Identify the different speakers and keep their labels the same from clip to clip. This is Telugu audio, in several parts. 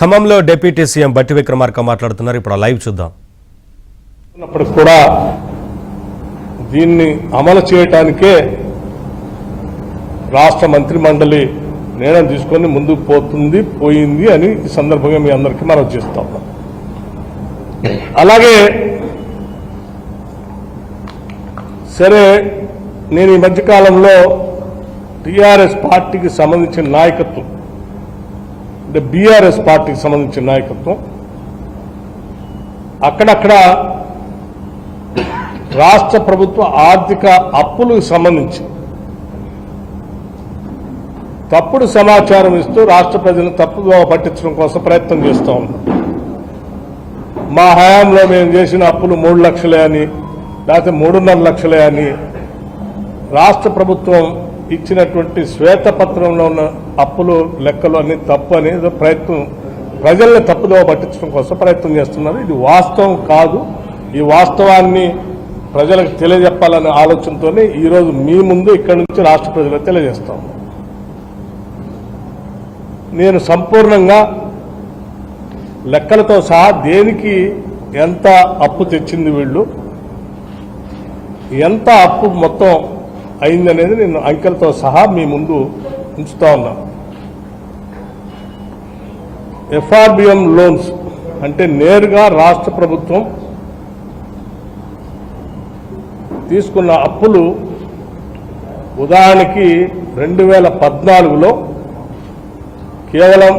Speaker 1: ఖమ్మంలో డిప్యూటీ సీఎం బట్టి విక్రమార్క మాట్లాడుతున్నారు. ఇప్పుడు లైవ్ చూద్దాం.
Speaker 2: అప్పుడు కూడా దీన్ని అమలు చేయడానికే రాష్ట్ర మంత్రి మండలి నిర్ణయం తీసుకొని ముందుకు పోయింది అని ఈ సందర్భంగా మీ అందరికీ మనం చేస్తాం. అలాగే సరే, నేను ఈ మధ్యకాలంలో టీఆర్ఎస్ పార్టీకి సంబంధించిన నాయకత్వం అంటే బీఆర్ఎస్ పార్టీకి సంబంధించిన నాయకత్వం అక్కడక్కడ రాష్ట్ర ప్రభుత్వ ఆర్థిక అప్పులకు సంబంధించి తప్పుడు సమాచారం ఇస్తూ రాష్ట్ర ప్రజలను తప్పుగా పట్టించడం కోసం ప్రయత్నం చేస్తూ ఉన్నాం. మా హయాంలో మేము చేసిన అప్పులు 3 లక్షలే అని, లేకపోతే 3.5 లక్షలే అని రాష్ట్ర ప్రభుత్వం ఇచ్చినటువంటి శ్వేతపత్రంలో ఉన్న అప్పులు లెక్కలు అన్ని తప్పు అనేది ప్రయత్నం, ప్రజల్ని తప్పుదోవ పట్టించడం కోసం ప్రయత్నం చేస్తున్నారు. ఇది వాస్తవం కాదు. ఈ వాస్తవాన్ని ప్రజలకు తెలియజెప్పాలనే ఆలోచనతోనే ఈరోజు మీ ముందు ఇక్కడి నుంచి రాష్ట్ర ప్రజలకు తెలియజేస్తాం. నేను సంపూర్ణంగా లెక్కలతో సహా దేనికి ఎంత అప్పు తెచ్చింది, వీళ్ళు ఎంత అప్పు మొత్తం అయిందనేది నేను అంకెలతో సహా మీ ముందు ఉంచుతా ఉన్నా. ఎఫ్ఆర్బిఎం లోన్స్ అంటే నేరుగా రాష్ట్ర ప్రభుత్వం తీసుకున్న అప్పులు ఉదాహరణకి 2014లో కేవలం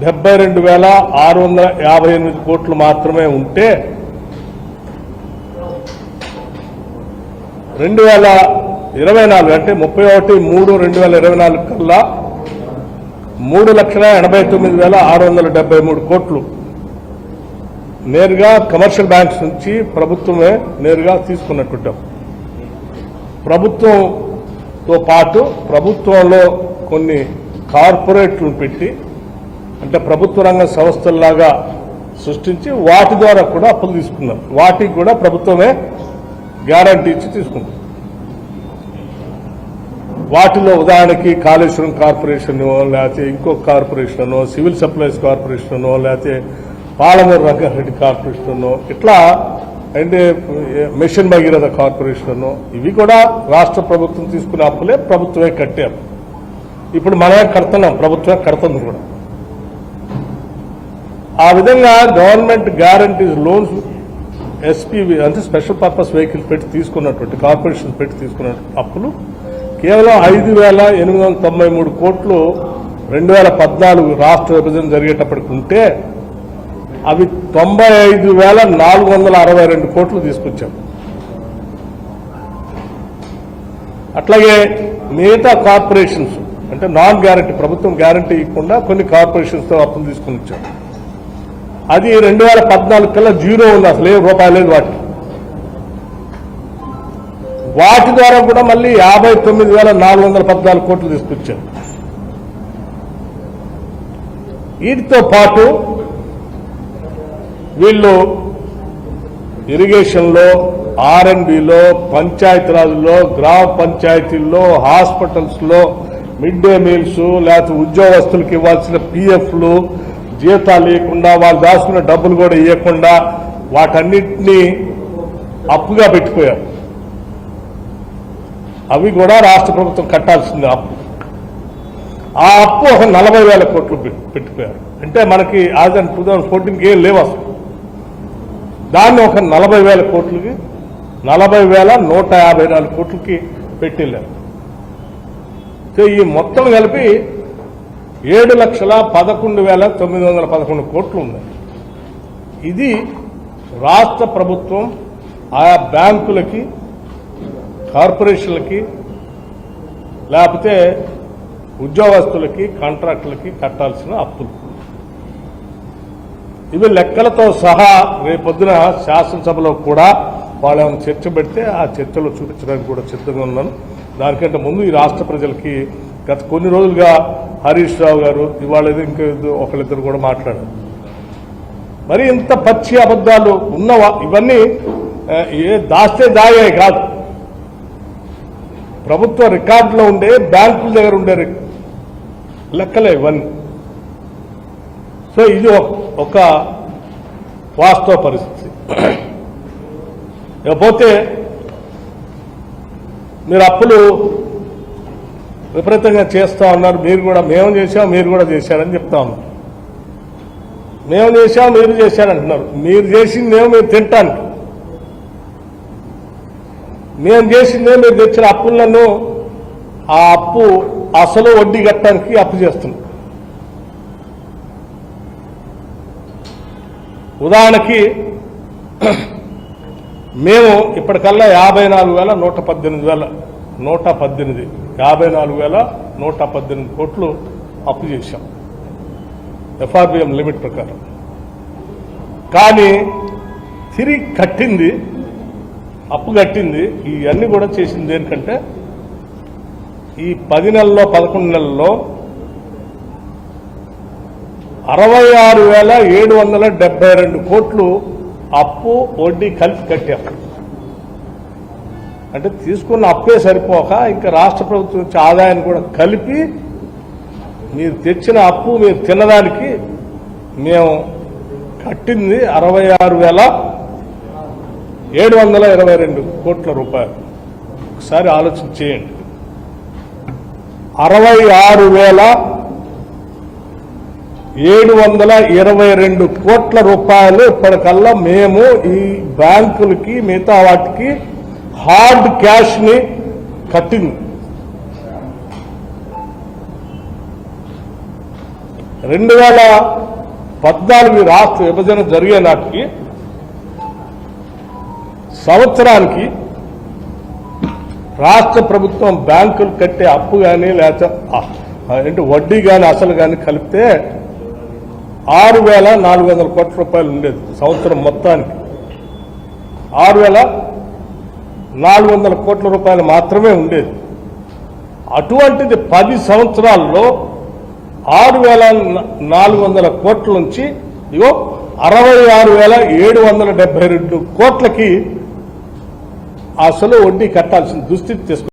Speaker 2: 72,658 కోట్లు మాత్రమే ఉంటే 2024 అంటే 31/3/2024 కల్లా 3,89,673 కోట్లు నేరుగా కమర్షియల్ బ్యాంక్స్ నుంచి ప్రభుత్వమే నేరుగా తీసుకున్నట్టు. ప్రభుత్వంతో పాటు ప్రభుత్వంలో కొన్ని కార్పొరేట్లను పెట్టి అంటే ప్రభుత్వ రంగ సంస్థల్లాగా సృష్టించి వాటి ద్వారా కూడా అప్పులు తీసుకున్నారు. వాటికి కూడా ప్రభుత్వమే గ్యారంటీ ఇచ్చి తీసుకుంటుంది. వాటిలో ఉదాహరణకి కాళేశ్వరం కార్పొరేషన్, లేకపోతే ఇంకొక కార్పొరేషన్, సివిల్ సప్లైస్ కార్పొరేషన్, లేకపోతే పాలమూరు రంగారెడ్డి కార్పొరేషన్, ఇట్లా అంటే మిషన్ భగీరథ కార్పొరేషన్, ఇవి కూడా రాష్ట్ర ప్రభుత్వం తీసుకునే అప్పులే, ప్రభుత్వమే కట్టారు. ఇప్పుడు మనమే కడుతున్నాం, ప్రభుత్వమే కడుతుంది కూడా. ఆ విధంగా గవర్నమెంట్ గ్యారంటీస్ లోన్స్ ఎస్పీవి అంటే స్పెషల్ పర్పస్ వెహికల్ పెట్టి తీసుకున్నటువంటి కార్పొరేషన్ పెట్టి తీసుకున్న అప్పులు కేవలం 5,893 కోట్లు 2014 రాష్ట్ర విభజన జరిగేటప్పటికి ఉంటే అవి 95,462 కోట్లు తీసుకొచ్చాం. అట్లాగే మిగతా కార్పొరేషన్స్ అంటే నాన్ గ్యారంటీ, ప్రభుత్వం గ్యారంటీ ఇవ్వకుండా కొన్ని కార్పొరేషన్స్తో అప్పులు తీసుకుని వచ్చాం. అది 2014 కల్లా జీరో ఉంది, అసలు ఏ రూపాయి లేదు వాటి ద్వారా కూడా మళ్ళీ 59,414 కోట్లు తీసుకొచ్చారు. వీటితో పాటు వీళ్ళు ఇరిగేషన్లో, R&Bలో, పంచాయతీరాజ్లో, గ్రామ పంచాయతీల్లో, హాస్పిటల్స్లో మిడ్ డే మీల్స్, లేకపోతే ఉద్యోగస్తులకు ఇవ్వాల్సిన PFలు జీతాలు ఇవ్వకుండా, వాళ్ళు దాచుకున్న డబ్బులు కూడా ఇవ్వకుండా వాటన్నిటినీ అప్పుగా పెట్టిపోయారు. అవి కూడా రాష్ట్ర ప్రభుత్వం కట్టాల్సింది అప్పు. ఆ అప్పు ఒక 40,000 కోట్లు పెట్టిపోయారు. అంటే మనకి యాజ్ అండ్ 2014కి ఏం లేవు అసలు. దాన్ని ఒక 40,000 కోట్లకి 40,154 కోట్లకి పెట్టిల్లారు. ఈ మొత్తం కలిపి 7,11,911 కోట్లు ఉన్నాయి. ఇది రాష్ట్ర ప్రభుత్వం ఆయా బ్యాంకులకి, కార్పొరేషన్లకి, లేకపోతే ఉద్యోగస్తులకి, కాంట్రాక్టులకి కట్టాల్సిన అప్పులు. ఇవి లెక్కలతో సహా రేపొద్దున శాసనసభలో కూడా వాళ్ళు ఏమైనా చర్చ పెడితే ఆ చర్చలో చూపించడానికి కూడా సిద్ధంగా ఉన్నాను. దానికంటే ముందు ఈ రాష్ట్ర ప్రజలకి గత కొన్ని రోజులుగా హరీష్ రావు గారు, ఇవాళ ఇంకా ఒకళ్ళిద్దరు కూడా మాట్లాడారు. మరి ఇంత పచ్చి అబద్ధాలు ఉన్నవా? ఇవన్నీ దాస్తే దాగే కాదు, ప్రభుత్వ రికార్డులో ఉండే, బ్యాంకుల దగ్గర ఉండే లెక్కలే ఇవన్నీ. సో ఇది ఒక వాస్తవ పరిస్థితి. ఇకపోతే మీరు అప్పులు విపరీతంగా చేస్తూ ఉన్నారు, మేము చేసాం మీరు కూడా చేశారని చెప్తా ఉన్నారు. మేము చేసాం మీరు చేశారంటున్నారు. మీరు చేసిందేమో మీరు తింటానికి, మేము చేసిందే మీరు తెచ్చిన అప్పులను ఆ అప్పు అసలు వడ్డీ కట్టడానికి అప్పు చేస్తున్నాం. ఉదాహరణకి మేము ఇప్పటికల్లా 54,118 కోట్లు అప్పు చేశాం FRBM లిమిట్ ప్రకారం. కానీ తిరిగి కట్టింది, అప్పు కట్టింది, ఇవన్నీ కూడా చేసింది దేనికంటే ఈ 10 నెలల్లో 11 నెలల్లో 66,772 కోట్లు అప్పు వడ్డీ కలిపి కట్టాం. అంటే తీసుకున్న అప్పే సరిపోక ఇంకా రాష్ట్ర ప్రభుత్వం నుంచి ఆదాయాన్ని కూడా కలిపి మీరు తెచ్చిన అప్పు మీరు తినడానికి మేము కట్టింది 66,722 కోట్ల రూపాయలు. ఒకసారి ఆలోచన చేయండి. 66,722 కోట్ల రూపాయలు ఇప్పటికల్లా మేము ఈ బ్యాంకులకి మిగతా వాటికి హార్డ్ క్యాష్ ని కట్టింది. 2014 రాష్ట్ర విభజన జరిగే నాటికి సంవత్సరానికి రాష్ట్ర ప్రభుత్వం బ్యాంకులు కట్టే అప్పు కానీ లేకపోతే వడ్డీ కానీ అసలు కానీ కలిపితే 6,400 కోట్ల రూపాయలు ఉండేది. సంవత్సరం మొత్తానికి 6,400 కోట్ల రూపాయలు మాత్రమే ఉండేది. అటువంటిది 10 సంవత్సరాల్లో 6,400 కోట్ల నుంచి 66,772 కోట్లకి అసలు వడ్డీ కట్టాల్సిన దుస్థితి తీసుకు